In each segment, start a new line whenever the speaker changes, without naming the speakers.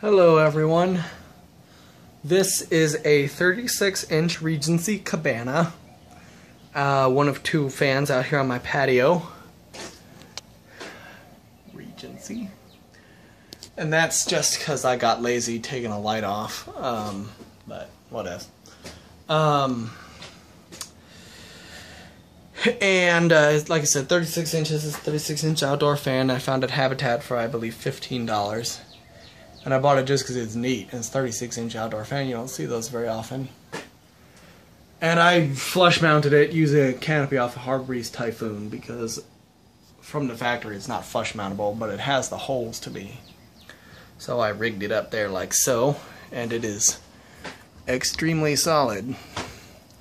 Hello everyone. This is a 36-inch Regency Cabana. One of two fans out here on my patio. Regency. And that's just because I got lazy taking a light off. But whatever. And like I said, 36 inches is a 36-inch outdoor fan. I found at Habitat for, I believe, $15. And I bought it just because it's neat. It's a 36-inch outdoor fan. You don't see those very often. And I flush mounted it using a canopy off a Hargreaves Typhoon because from the factory it's not flush mountable, but it has the holes to be. So I rigged it up there like so, and it is extremely solid.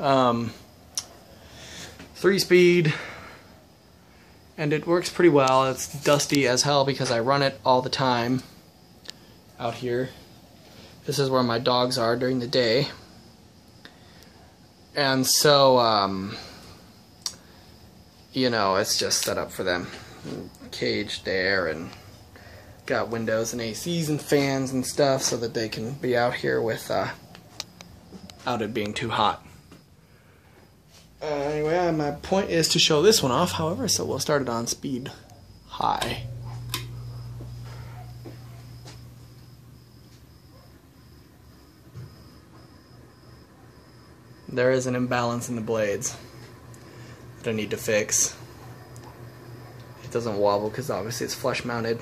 3-speed, and it works pretty well. It's dusty as hell because I run it all the time out here. This is where my dogs are during the day. And so, you know, it's just set up for them. Caged there, and got windows and ACs and fans and stuff so that they can be out here without it being too hot. Anyway, my point is to show this one off, however, so we'll start it on speed high. There is an imbalance in the blades that I need to fix. It doesn't wobble because obviously it's flush mounted.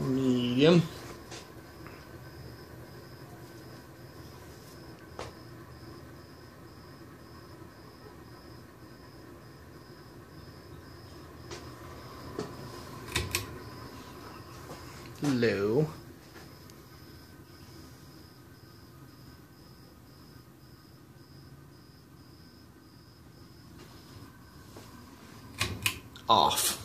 Medium. Low. Off.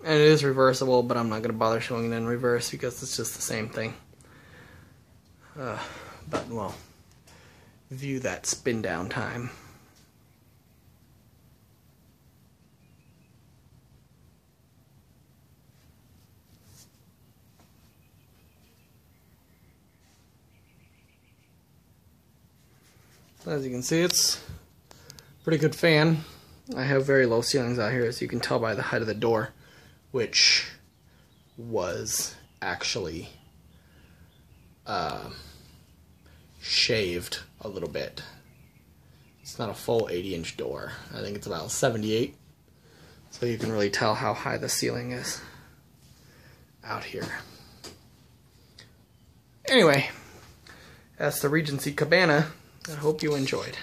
And it is reversible, but I'm not going to bother showing it in reverse because it's just the same thing. But, well, view that spin down time. As you can see, it's a pretty good fan. I have very low ceilings out here, as you can tell by the height of the door, which was actually shaved a little bit. It's not a full 80-inch door. I think it's about 78. So you can really tell how high the ceiling is out here. Anyway, that's the Regency Cabana. I hope you enjoyed.